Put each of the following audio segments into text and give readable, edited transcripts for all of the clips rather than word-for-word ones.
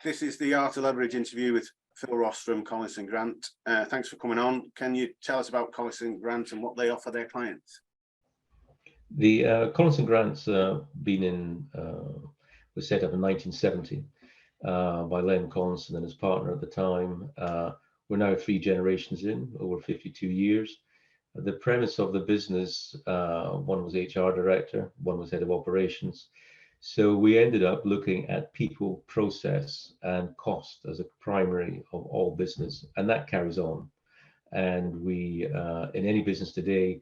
This is the Art of Leverage interview with Phil Ross from Collinson Grant. Thanks for coming on. Can you tell us about Collinson Grant and what they offer their clients? The Collinson Grant's was set up in 1970 by Len Collinson and his partner at the time. We're now 3 generations in, over 52 years. The premise of the business, one was HR director, one was head of operations. So we ended up looking at people, process, and cost as a primary of all business, and that carries on. And we, in any business today,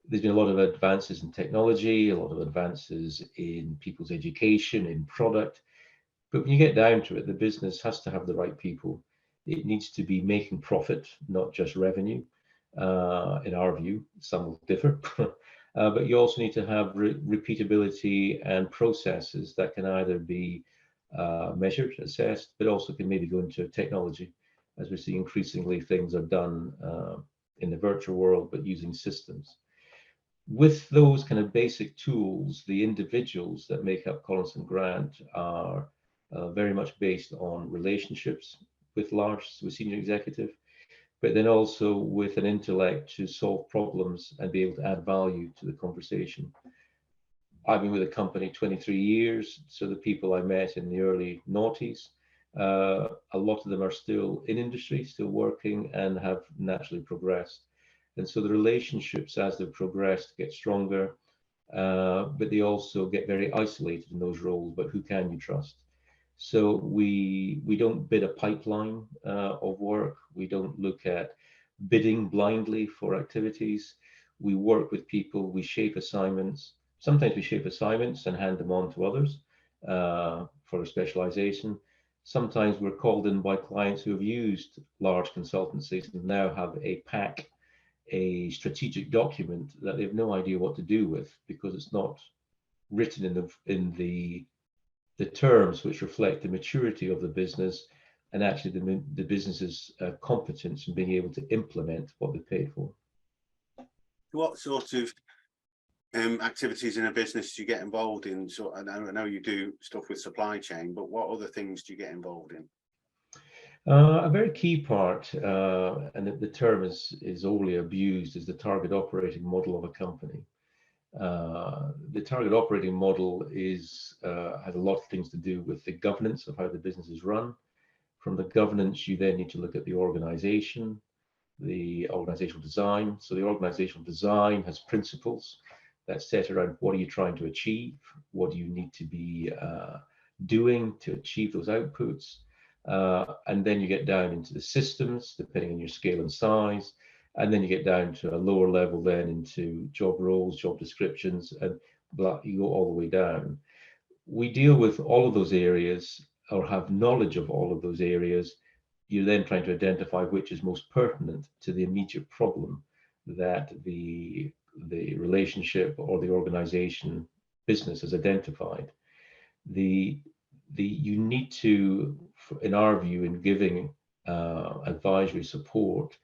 there's been a lot of advances in technology, a lot of advances in people's education, in product. But when you get down to it, the business has to have the right people. It needs to be making profit, not just revenue. In our view, some will differ. But you also need to have repeatability and processes that can either be measured, assessed, but also can maybe go into technology. As we see increasingly, things are done in the virtual world, but using systems. With those kind of basic tools, the individuals that make up Collinson Grant are very much based on relationships with senior executive, but then also with an intellect to solve problems and be able to add value to the conversation. I've been with the company 23 years, so the people I met in the early noughties, a lot of them are still in industry, still working, and have naturally progressed. And so the relationships as they've progressed get stronger, but they also get very isolated in those roles. But who can you trust? So we don't bid a pipeline of work. We don't look at bidding blindly for activities. We work with people. We shape assignments. Sometimes we shape assignments and hand them on to others for a specialization. Sometimes we're called in by clients who have used large consultancies and now have a strategic document that they have no idea what to do with because it's not written in the terms which reflect the maturity of the business and actually the business's competence in being able to implement what they paid for. What sort of activities in a business do you get involved in? So I know you do stuff with supply chain, but what other things do you get involved in? A very key part, and the term is overly abused, is the target operating model of a company. The target operating model has a lot of things to do with the governance of how the business is run. From the governance, you then need to look at the organizational design. So the organizational design has principles that set around what are you trying to achieve, what do you need to be doing to achieve those outputs, and then you get down into the systems, depending on your scale and size. And then you get down to a lower level, then into job roles, job descriptions, and you go all the way down. We deal with all of those areas or have knowledge of all of those areas. You're then trying to identify which is most pertinent to the immediate problem that the relationship or the organization business has identified. You need to, in our view, in giving advisory support,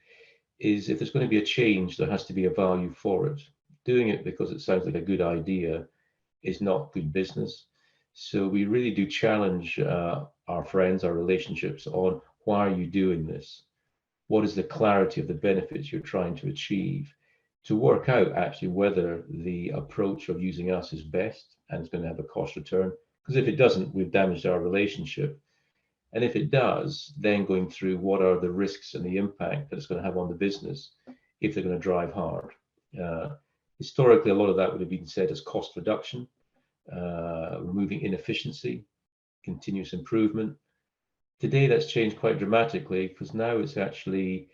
is if there's going to be a change, there has to be a value for it. Doing it because it sounds like a good idea is not good business. So we really do challenge our friends, our relationships on why are you doing this? What is the clarity of the benefits you're trying to achieve? To work out actually whether the approach of using us is best and it's going to have a cost return. Because if it doesn't, we've damaged our relationship. And if it does, then going through what are the risks and the impact that it's going to have on the business if they're going to drive hard. Historically, a lot of that would have been said as cost reduction, removing inefficiency, continuous improvement. Today, that's changed quite dramatically because now it's actually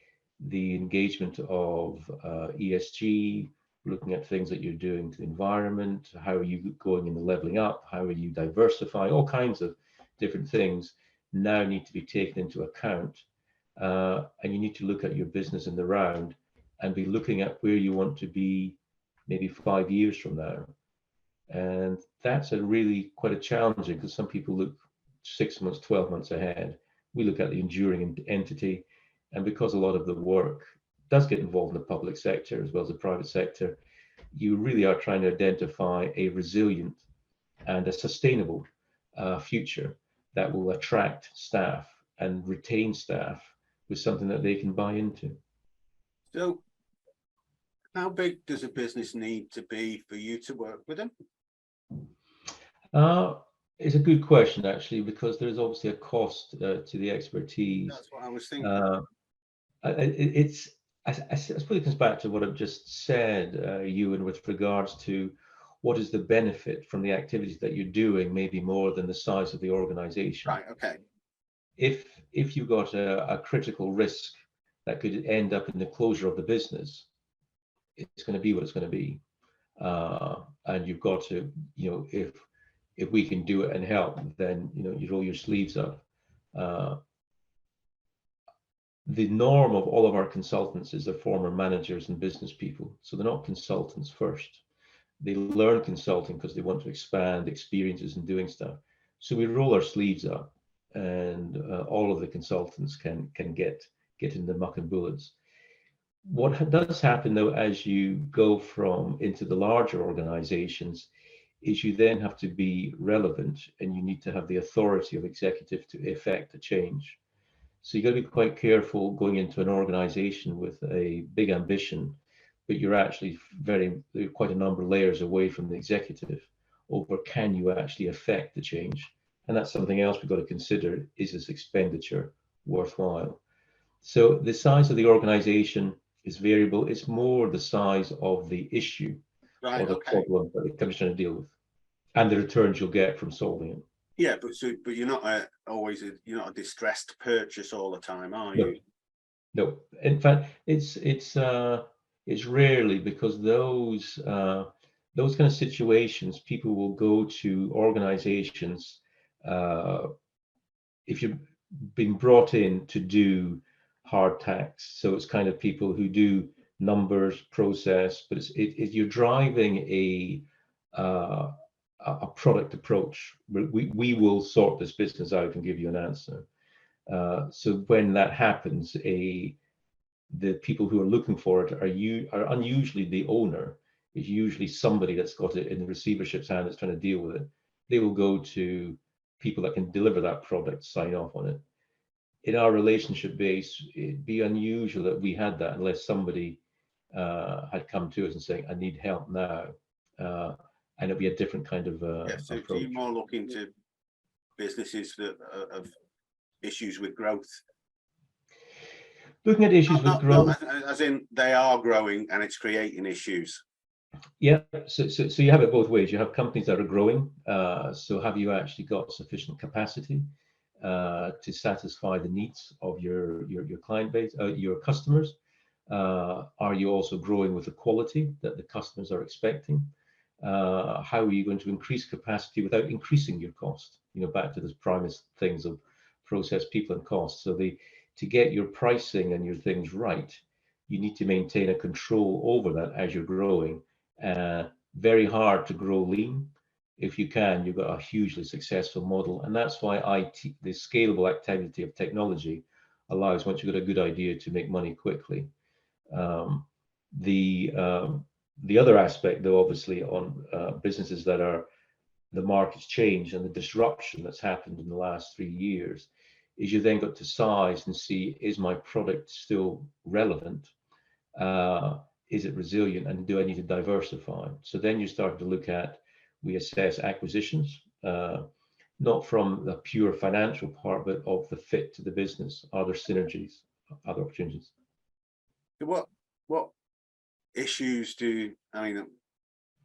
the engagement of ESG, looking at things that you're doing to the environment, how are you going in the leveling up, how are you diversifying, all kinds of different things now need to be taken into account, and you need to look at your business in the round and be looking at where you want to be maybe 5 years from now. And that's a really quite a challenging, because some people look 6 months, 12 months ahead. We look at the enduring entity, and because a lot of the work does get involved in the public sector as well as the private sector, you really are trying to identify a resilient and a sustainable future that will attract staff and retain staff with something that they can buy into. So how big does a business need to be for you to work with them? It's a good question, actually, because there's obviously a cost to the expertise. That's what I was thinking. I suppose it comes back to what I've just said, Ewan, with regards to what is the benefit from the activities that you're doing, maybe more than the size of the organization. Right, okay. If you've got a critical risk that could end up in the closure of the business, it's going to be what it's going to be. And you've got to, if we can do it and help, then, you roll your sleeves up. The norm of all of our consultants is they're former managers and business people. So they're not consultants first. They learn consulting because they want to expand experiences in doing stuff. So we roll our sleeves up, and all of the consultants can get in the muck and bullets. What does happen, though, as you go into the larger organizations, is you then have to be relevant, and you need to have the authority of executive to effect a change. So you got to be quite careful going into an organization with a big ambition, but you're actually quite a number of layers away from the executive over can you actually affect the change? And that's something else we've got to consider. Is this expenditure worthwhile? So the size of the organization is variable. It's more the size of the issue or the problem that the company's trying to deal with, and the returns you'll get from solving it. Yeah, but you're not you're not a distressed purchase all the time, are you? No. In fact, it's rarely, because those kind of situations, people will go to organizations if you've been brought in to do hard tax. So it's kind of people who do numbers, process, but you're driving a product approach. We will sort this business out and give you an answer. So when that happens, the people who are looking for it are unusually the owner. It's usually somebody that's got it in the receivership's hand that's trying to deal with it. They will go to people that can deliver that product, sign off on it. In our relationship base, it'd be unusual that we had that unless somebody had come to us and saying, I need help now. And it'd be a different kind of so approach. do you more look into businesses that have issues with growth? Looking at issues with growth, as in they are growing and it's creating issues. Yeah, so you have it both ways. You have companies that are growing. So have you actually got sufficient capacity to satisfy the needs of your client base, your customers? Are you also growing with the quality that the customers are expecting? How are you going to increase capacity without increasing your cost? Back to those primus things of process, people, and cost. So to get your pricing and your things right, you need to maintain a control over that as you're growing. Very hard to grow lean. If you can, you've got a hugely successful model, and that's why the scalable activity of technology allows, once you've got a good idea, to make money quickly. The other aspect, though, obviously, on businesses that are the market's changed and the disruption that's happened in the last 3 years, is you then got to size and see, is my product still relevant? Is it resilient, and do I need to diversify? So then you start to look at, we assess acquisitions, not from the pure financial part, but of the fit to the business. Are there synergies, other opportunities? What issues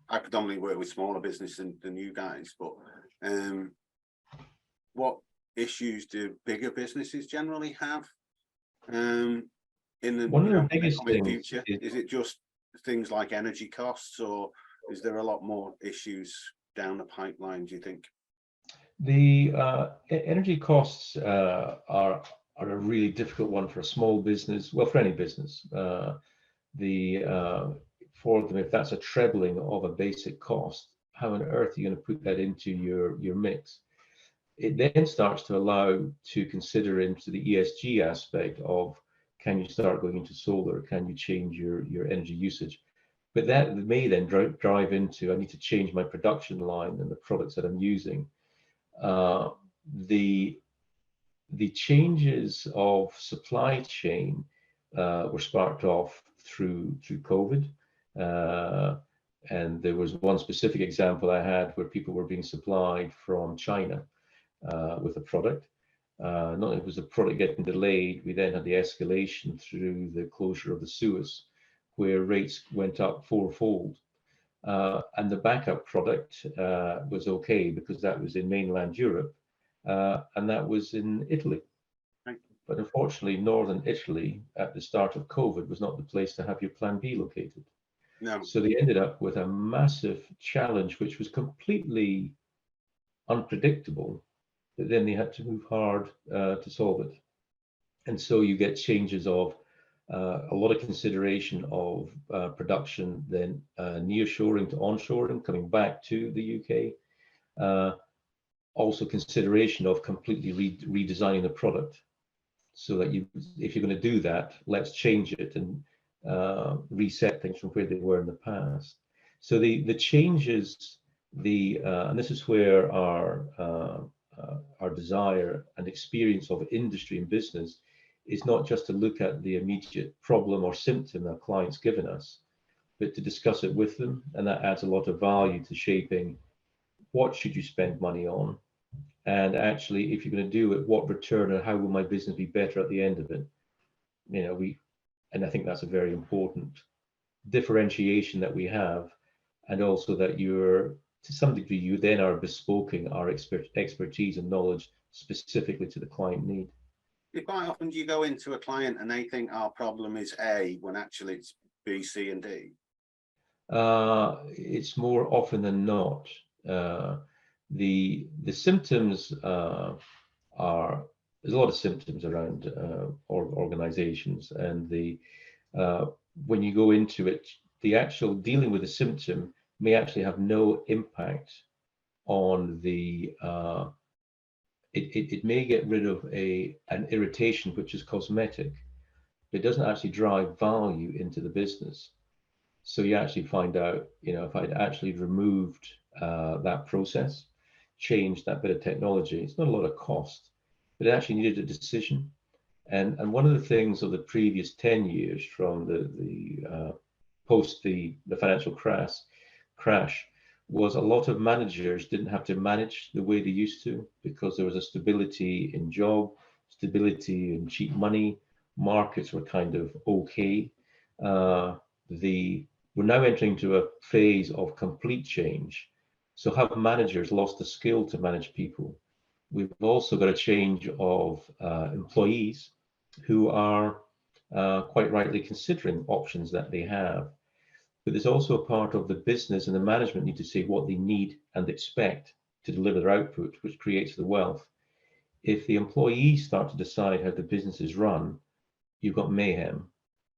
I predominantly work with smaller business than you guys, but what issues do bigger businesses generally have in the One of the biggest things future? Is it just things like energy costs, or is there a lot more issues down the pipeline, do you think? The energy costs are a really difficult one for a small business, well, for any business. For them, if that's a trebling of a basic cost, how on earth are you going to put that into your mix? It then starts to allow to consider into the ESG aspect of, can you start going into solar? Can you change your energy usage? But that may then drive into, I need to change my production line and the products that I'm using. the changes of supply chain were sparked off through COVID. And there was one specific example I had where people were being supplied from China with a product. Not only was the product getting delayed, we then had the escalation through the closure of the Suez, where rates went up fourfold. And the backup product was okay because that was in mainland Europe, and that was in Italy. But unfortunately, northern Italy at the start of COVID was not the place to have your plan B located. No. So they ended up with a massive challenge, which was completely unpredictable, but then they had to move hard to solve it. And so you get changes of a lot of consideration of production, then nearshoring to onshoring, coming back to the UK. Also consideration of completely redesigning the product, so that if you're going to do that, let's change it and reset things from where they were in the past. So the changes, and this is where our desire and experience of industry and business is not just to look at the immediate problem or symptom that client's given us, but to discuss it with them, and that adds a lot of value to shaping what should you spend money on, and actually, if you're going to do it, what return and how will my business be better at the end of it? And I think that's a very important differentiation that we have, and also that you're, to some degree, you then are bespoking our expertise and knowledge specifically to the client need. Quite often do you go into a client and they think our problem is A when actually it's B, C, and D? It's more often than not. The symptoms are, there's a lot of symptoms around organizations, and when you go into it, the actual dealing with the symptom may actually have no impact on the it may get rid of an irritation which is cosmetic, but it doesn't actually drive value into the business. So you actually find out, if I'd actually removed that process, changed that bit of technology, it's not a lot of cost, but it actually needed a decision. And one of the things of the previous 10 years from the post the financial crash was a lot of managers didn't have to manage the way they used to, because there was a stability in job, stability in cheap money, markets were kind of okay. We're now entering into a phase of complete change. So have managers lost the skill to manage people? We've also got a change of employees who are quite rightly considering options that they have. But there's also a part of the business and the management need to say what they need and expect to deliver their output, which creates the wealth. If the employees start to decide how the business is run, you've got mayhem.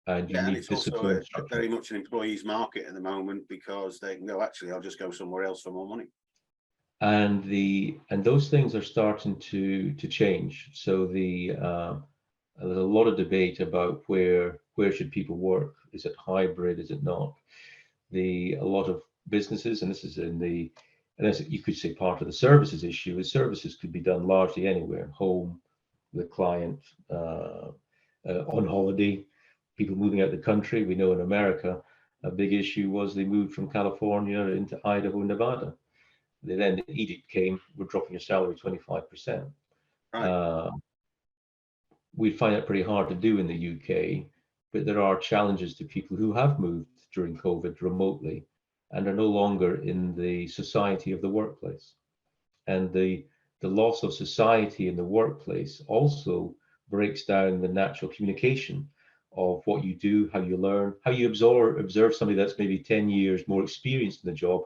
And you need it's also discipline. very much an employee's market at the moment, because they can go, actually, I'll just go somewhere else for more money. And those things are starting to change. So there's a lot of debate about where should people work. Is it hybrid? Is it not? A lot of businesses, and this is you could say part of the services issue, is services could be done largely anywhere, home, the client, on holiday, people moving out the country. We know in America, a big issue was they moved from California into Idaho, Nevada. Then the edict came, we're dropping your salary 25%. Right. We find it pretty hard to do in the UK, but there are challenges to people who have moved during COVID remotely and are no longer in the society of the workplace. And the loss of society in the workplace also breaks down the natural communication of what you do, how you learn, how you observe somebody that's maybe 10 years more experienced in the job,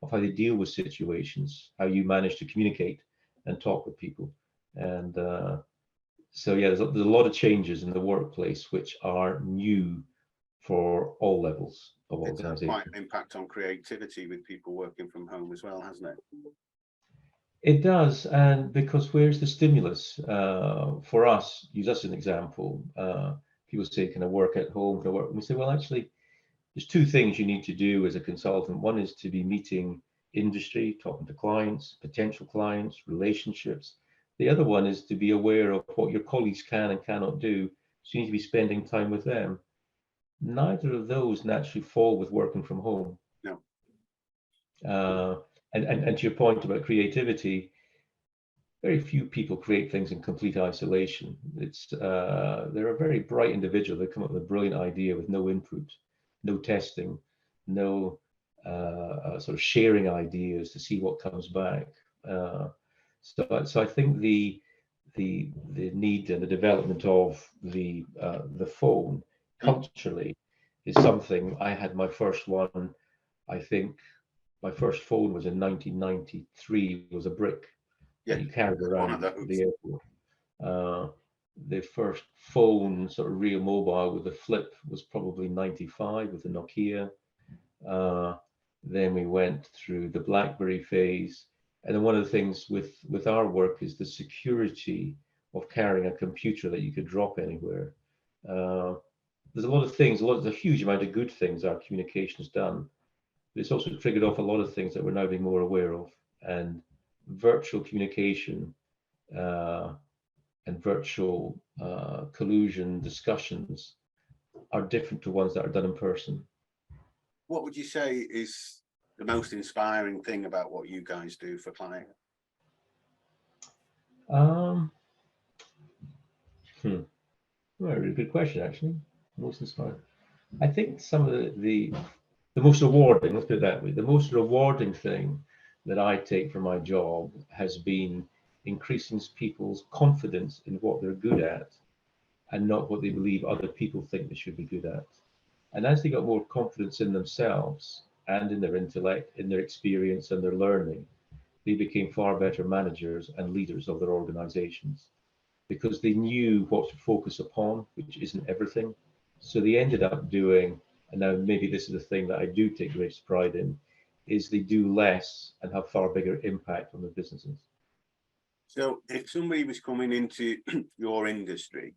of how they deal with situations, how you manage to communicate and talk with people. And so, yeah, there's a lot of changes in the workplace which are new for all levels of organization. It's had quite an impact on creativity with people working from home as well, hasn't it? It does, and because where's the stimulus? For us, use us as an example. People say, can I work at home? Can I work? And we say, well, actually, there's two things you need to do as a consultant. One is to be meeting industry, talking to clients, potential clients, relationships, The other one is to be aware of what your colleagues can and cannot do. So you need to be spending time with them. Neither of those naturally fall with working from home. No. And to your point about creativity, very few people create things in complete isolation. There are very bright individuals that come up with a brilliant idea with no input, no testing, no sort of sharing ideas to see what comes back. So I think the need and the development of the phone culturally is something. I had my first one, I think my first phone was in 1993, was a brick Yeah, that you carried one of around those. the airport. The first phone, sort of real mobile with a flip, was probably 95 with the Nokia. Then we went through the BlackBerry phase. And then one of the things with our work is the security of carrying a computer that you could drop anywhere. There's a lot of things, there's a huge amount of good things our communication has done. But it's also triggered off a lot of things that we're now being more aware of. And virtual communication and virtual collusion discussions are different to ones that are done in person. What would you say is the most inspiring thing about what you guys do for clients? Well, really good question, actually. Most inspiring. I think some of the most rewarding, let's put it that way, the most rewarding thing that I take from my job has been increasing people's confidence in what they're good at and not what they believe other people think they should be good at. And as they got more confidence in themselves and in their intellect, in their experience and their learning, they became far better managers and leaders of their organizations because they knew what to focus upon, which isn't everything. So they ended up doing, and now maybe this is the thing that I do take great pride in, is they do less and have far bigger impact on their businesses. So if somebody was coming into your industry,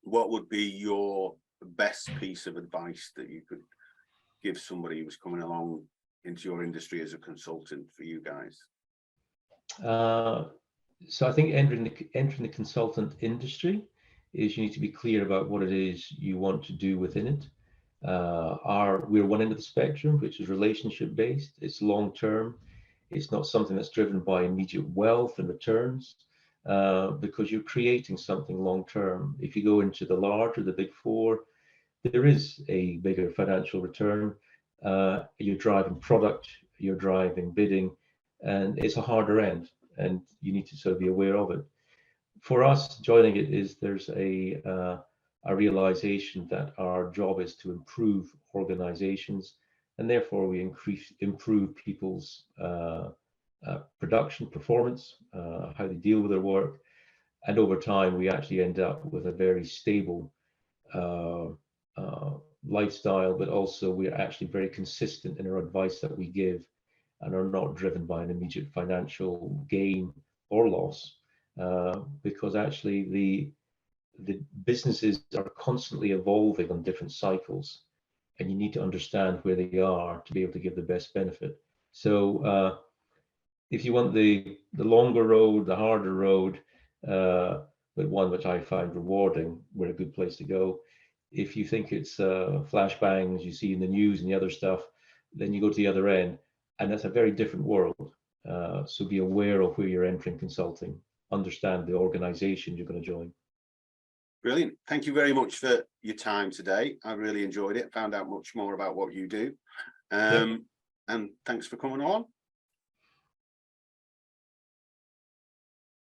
what would be your best piece of advice that you could give somebody who was coming along into your industry as a consultant for you guys? So I think entering the consultant industry is you need to be clear about what it is you want to do within it. We're one end of the spectrum, which is relationship based. It's long term. It's not something that's driven by immediate wealth and returns, because you're creating something long term. If you go into the larger, the big four, there is a bigger financial return. You're driving product, you're driving bidding, and it's a harder end, and you need to sort of be aware of it. For us, joining it is there's a realization that our job is to improve organizations, and therefore we improve people's production performance, how they deal with their work, and over time we actually end up with a very stable lifestyle, but also we're actually very consistent in our advice that we give and are not driven by an immediate financial gain or loss, because actually the businesses are constantly evolving on different cycles, and you need to understand where they are to be able to give the best benefit. So if you want the longer road, the harder road, but one which I find rewarding, we're a good place to go. If you think it's flashbangs you see in the news and the other stuff, then you go to the other end, and that's a very different world. So be aware of where you're entering consulting, understand the organization you're going to join. Brilliant. Thank you very much for your time today. I really enjoyed it, found out much more about what you do. And thanks for coming on.